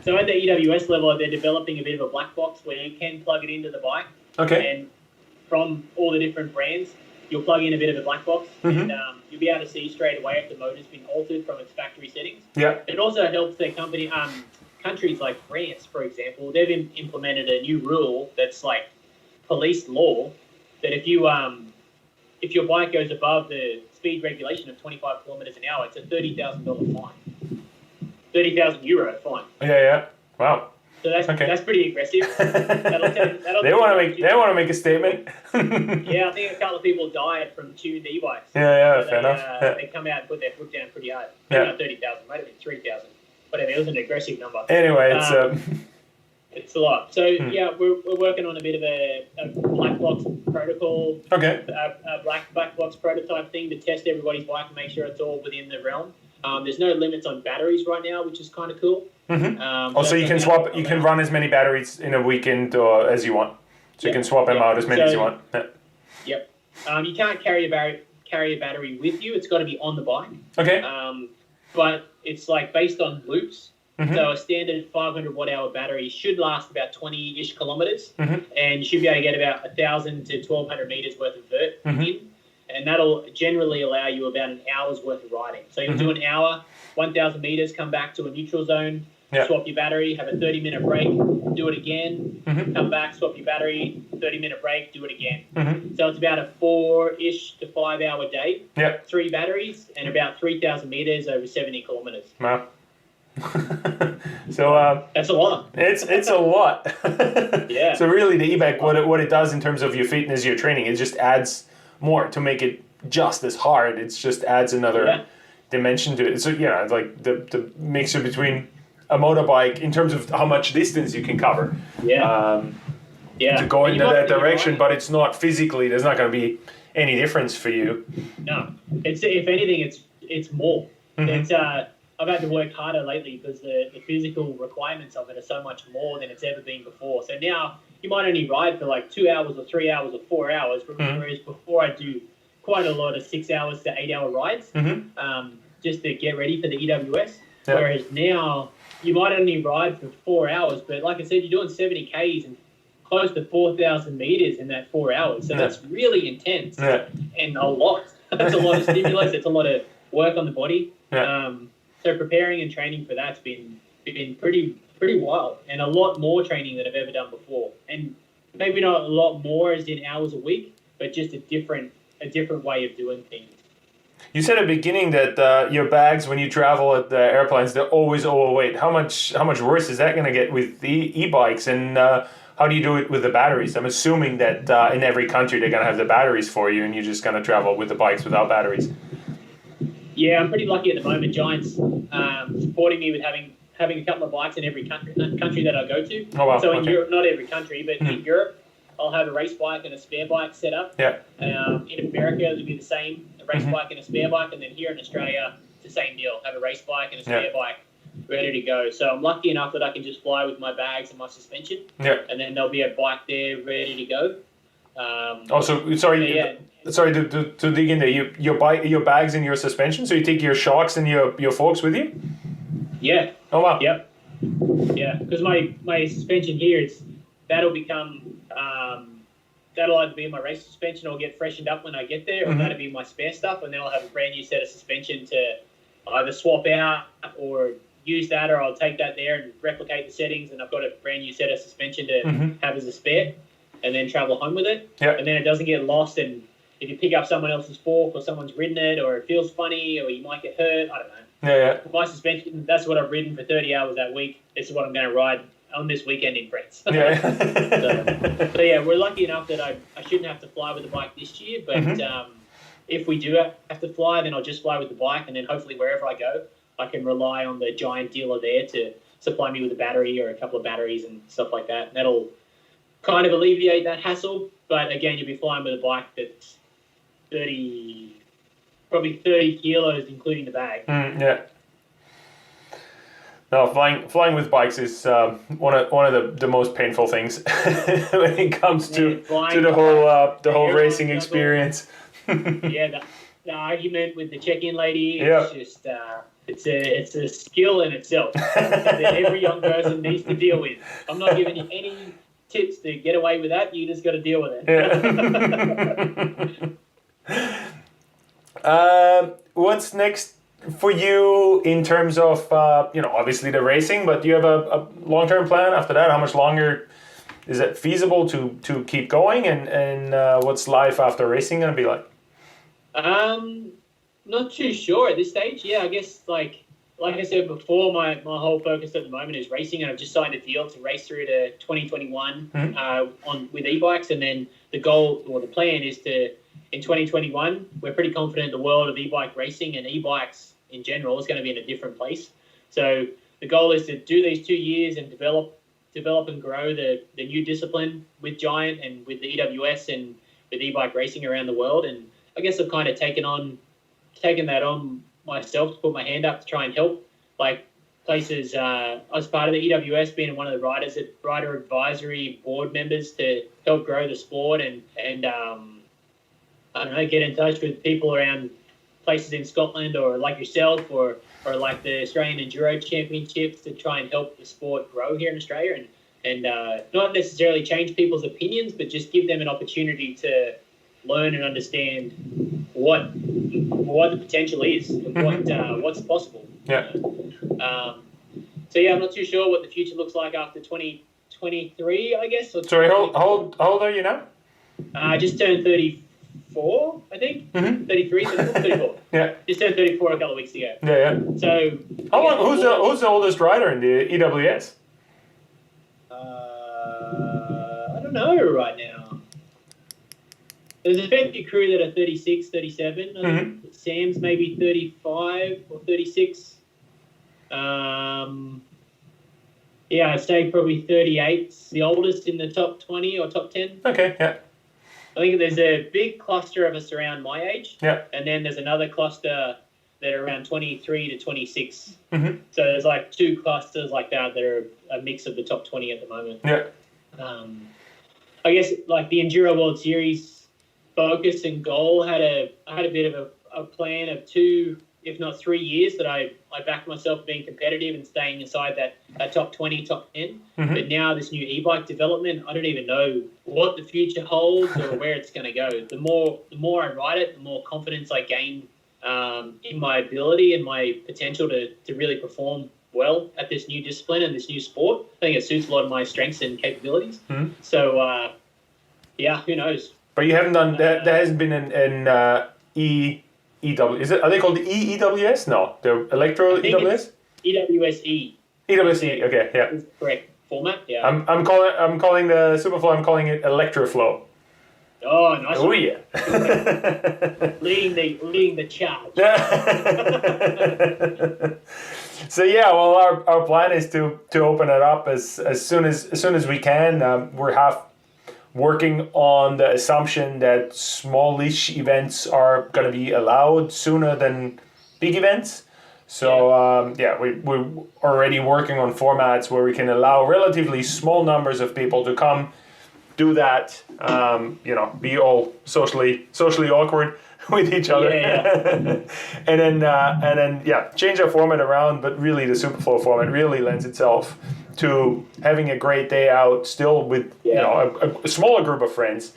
So at the EWS level, they're developing a bit of a black box where you can plug it into the bike. And from all the different brands, you'll plug in a bit of a black box, and you'll be able to see straight away if the motor's been altered from its factory settings. It also helps their company, countries like France, for example, they've implemented a new rule that's like police law, that if your bike goes above the speed regulation of 25 kilometers an hour, it's a $30,000 fine. 30,000 euro fine. Wow. So that's pretty aggressive. They want to make a statement. I think a couple of people died from tuned e-bikes. Fair enough. They come out and put their foot down pretty hard. Not 30,000, might have been 3,000. Whatever, it was an aggressive number. Anyway, it's a lot. So we're working on a bit of a black box protocol. A black box prototype thing to test everybody's bike and make sure it's all within the realm. There's no limits on batteries right now, which is kind of cool. So you can swap. You can run as many batteries in a weekend or as you want. So you can swap them out as many as you want. You can't carry a battery with you. It's got to be on the bike. But it's like based on loops. So a standard 500 watt-hour battery should last about 20-ish kilometers, and you should be able to get about 1,000 to 1,200 meters worth of vert in. And that'll generally allow you about an hour's worth of riding. So you'll do an hour, 1,000 meters, come back to a neutral zone, swap your battery, have a 30-minute break, do it again, come back, swap your battery, 30-minute break, do it again. So it's about a 4-ish to 5-hour day, 3 batteries, and about 3,000 meters over 70 kilometers. Wow. So that's a lot. It's a lot. So really, the e-bike, what it does in terms of your fitness, your training, it just adds more to make it just as hard. It just adds another dimension to it. So yeah, it's like the mixture between a motorbike in terms of how much distance you can cover. To go into that direction, but it's not physically. There's not going to be any difference for you. No, it's if anything, it's more. It's I've had to work harder lately because the physical requirements of it are so much more than it's ever been before. So now you might only ride for like 2 hours or 3 hours or 4 hours, whereas before I do quite a lot of 6 hours to 8 hour rides just to get ready for the EWS. Whereas now you might only ride for 4 hours, but like I said, you're doing 70 Ks and close to 4,000 meters in that 4 hours. So that's really intense and a lot. That's a lot of stimulus. It's a lot of work on the body. So preparing and training for that's been pretty wild, and a lot more training than I've ever done before. And maybe not a lot more as in hours a week, but just a different way of doing things. You said at the beginning that your bags, when you travel at the airplanes, they're always overweight. How much worse is that going to get with the e-bikes, and how do you do it with the batteries? I'm assuming that in every country they're going to have the batteries for you, and you're just going to travel with the bikes without batteries. Yeah, I'm pretty lucky at the moment. Giant's supporting me with having a couple of bikes in every country that I go to. Oh, wow. So in Europe, not every country, but in Europe, I'll have a race bike and a spare bike set up. Yeah. In America, it'll be the same, a race bike and a spare bike. And then here in Australia, it's the same deal. Have a race bike and a spare bike ready to go. So I'm lucky enough that I can just fly with my bags and my suspension. Yeah. And then there'll be a bike there ready to go. Sorry to dig in there. Your bags and your suspension. So you take your shocks and your forks with you. Yeah. Oh wow. Yep. Yeah, because my suspension here that'll become that'll either be my race suspension or get freshened up when I get there, or that'll be my spare stuff, and then I'll have a brand new set of suspension to either swap out or use that, or I'll take that there and replicate the settings, and I've got a brand new set of suspension to have as a spare, and then travel home with it. Yep. And then it doesn't get lost, and if you pick up someone else's fork or someone's ridden it, or it feels funny, or you might get hurt, I don't know. Yeah. My suspension, that's what I've ridden for 30 hours that week. This is what I'm going to ride on this weekend in France. Yeah. so yeah, we're lucky enough that I shouldn't have to fly with the bike this year, but if we do have to fly, then I'll just fly with the bike, and then hopefully wherever I go, I can rely on the Giant dealer there to supply me with a battery or a couple of batteries and stuff like that. That'll kind of alleviate that hassle, but again, you'll be flying with a bike that's probably 30 kilos, including the bag. Yeah. No, flying with bikes is one of the most painful things when it comes to the whole racing experience. Yeah, the argument with the check-in lady is just it's a skill in itself that every young person needs to deal with. I'm not giving you any tips to get away with that. You just got to deal with it. Yeah. What's next for you in terms of obviously the racing, but do you have a long-term plan after that? How much longer is it feasible to keep going, and what's life after racing going to be like? Not too sure at this stage. Yeah, I guess like I said before, my whole focus at the moment is racing, and I've just signed a deal to race through to 2021 with e-bikes, and then the goal or the plan is to, in 2021, we're pretty confident the world of e-bike racing and e-bikes in general is going to be in a different place. So the goal is to do these 2 years and develop and grow the new discipline with Giant and with the EWS and with e-bike racing around the world. And I guess I've kind of taken that on myself to put my hand up to try and help, like places. I was part of the EWS, being one of the rider advisory board members to help grow the sport and I don't know, get in touch with people around places in Scotland or like yourself or like the Australian Enduro Championships to try and help the sport grow here in Australia and not necessarily change people's opinions, but just give them an opportunity to learn and understand what the potential is and what's possible. Yeah. So yeah, I'm not too sure what the future looks like after 2023, I guess. Sorry, how old are you now? I just turned 34, I think. 33, 34. Yeah. Just turned 34 a couple of weeks ago. Yeah. So how long? Who's the oldest rider in the EWS? I don't know right now. There's a fair few crew that are 36, 37. I think Sam's maybe 35 or 36. Yeah, I'd say probably 38. The oldest in the top 20 or top 10. Okay, yeah. I think there's a big cluster of us around my age. Yeah. And then there's another cluster that are around 23 to 26. Mm-hmm. So there's like two clusters like that are a mix of the top 20 at the moment. Yeah. I guess like the Enduro World Series focus and goal I had a bit of a plan of 2, if not 3 years that I backed myself being competitive and staying inside that top 20, top 10. Mm-hmm. But now this new e-bike development, I don't even know what the future holds or where it's going to go. The more I ride it, the more confidence I gain in my ability and my potential to really perform well at this new discipline and this new sport. I think it suits a lot of my strengths and capabilities. Mm-hmm. So, yeah, who knows? But you haven't done that. There hasn't been an EW. Is it? Are they called the EWS? No, the Electro EWS. EWSE. EWSE. Okay, yeah. Is the correct format. Yeah. I'm calling the Superflow. I'm calling it Electroflow. Oh, nice. Oh yeah. leading the charge. So yeah, well, our plan is to open it up as soon as we can. We're working on the assumption that smallish events are going to be allowed sooner than big events. So we're already working on formats where we can allow relatively small numbers of people to come, do that, be all socially awkward with each other, and then change our format around. But really, the Superflow format really lends itself to having a great day out, still with a smaller group of friends,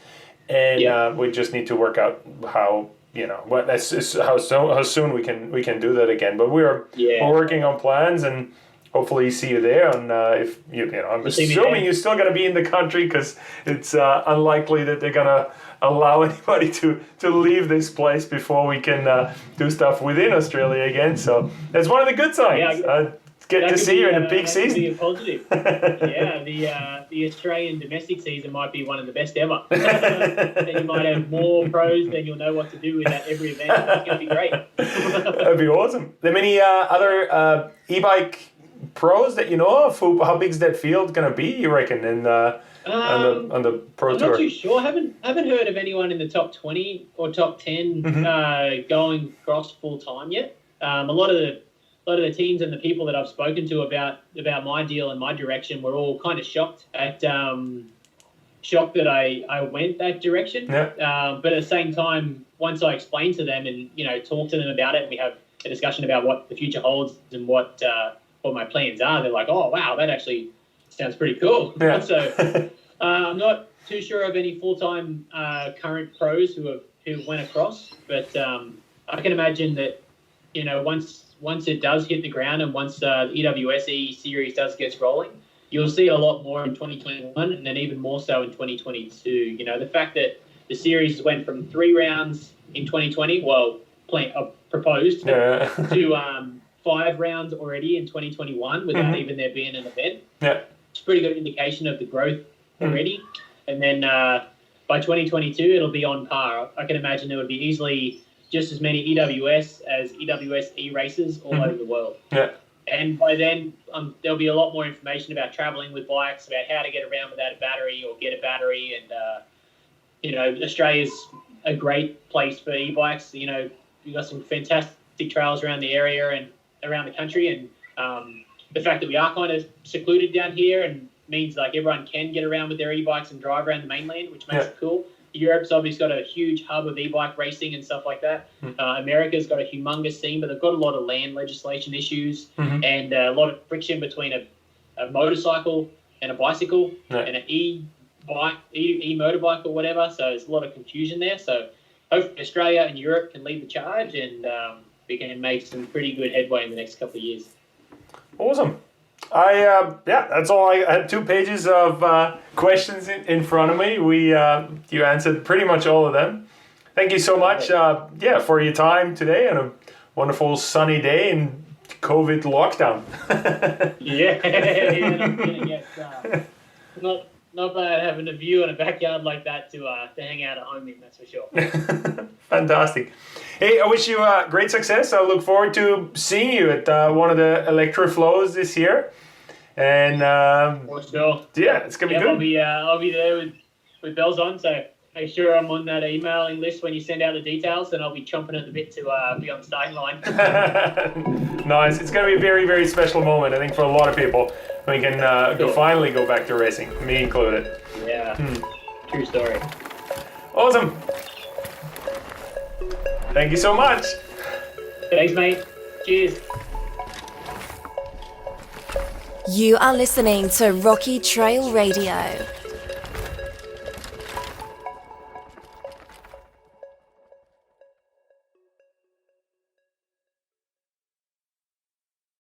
and we just need to work out how how soon we can do that again. But we're working on plans, and hopefully see you there. And if I'm assuming you're still gonna be in the country, because it's unlikely that they're gonna allow anybody to leave this place before we can do stuff within Australia again. So that's one of the good signs. Get to see you in a big season. Be a positive. The Australian domestic season might be one of the best ever. Then you might have more pros, then you'll know what to do with that every event. It's going to be great. That'd be awesome. Are there many other e-bike pros that you know of? How big's that field going to be, you reckon, on the pro tour? I'm not too sure. Haven't heard of anyone in the top 20 or top 10 going cross full time yet. A lot of the teams and the people that I've spoken to about my deal and my direction were all kind of shocked that I went that direction. But at the same time, once I explained to them and talk to them about it, and we have a discussion about what the future holds and what my plans are, they're like, "Oh wow, that actually sounds pretty cool." Yeah. So I'm not too sure of any full-time current pros who went across, but I can imagine that once it does hit the ground and once the EWSE series does get rolling, you'll see a lot more in 2021 and then even more so in 2022. The fact that the series went from 3 rounds in 2020, proposed, to 5 rounds already in 2021 without even there being an event. Yeah. It's a pretty good indication of the growth already. And then by 2022, it'll be on par. I can imagine there would be easily just as many EWS as EWSE races all over the world. Yeah. And by then, there'll be a lot more information about traveling with bikes, about how to get around without a battery or get a battery. And, Australia's a great place for e-bikes. You've got some fantastic trails around the area and around the country. And the fact that we are kind of secluded down here and means like everyone can get around with their e-bikes and drive around the mainland, which makes it cool. Europe's obviously got a huge hub of e-bike racing and stuff like that. America's got a humongous scene, but they've got a lot of land legislation issues and a lot of friction between a motorcycle and a bicycle and an e-motorbike or whatever. So there's a lot of confusion there. So hopefully Australia and Europe can lead the charge and we can make some pretty good headway in the next couple of years. Awesome. That's all. I had 2 pages of questions in front of me. You answered pretty much all of them. Thank you so much, for your time today and a wonderful sunny day in COVID lockdown. Not bad having a view in a backyard like that to hang out at home in, that's for sure. Fantastic. Hey, I wish you great success. I look forward to seeing you at one of the Electro Flows this year. And For sure. yeah, it's going to be good. I'll be there with bells on, so make sure I'm on that emailing list when you send out the details, and I'll be chomping at the bit to be on the starting line. Nice. It's going to be a very, very special moment, I think, for a lot of people. We can finally go back to racing, me included. Yeah, True story. Awesome. Thank you so much. Thanks, mate. Cheers. You are listening to Rocky Trail Radio.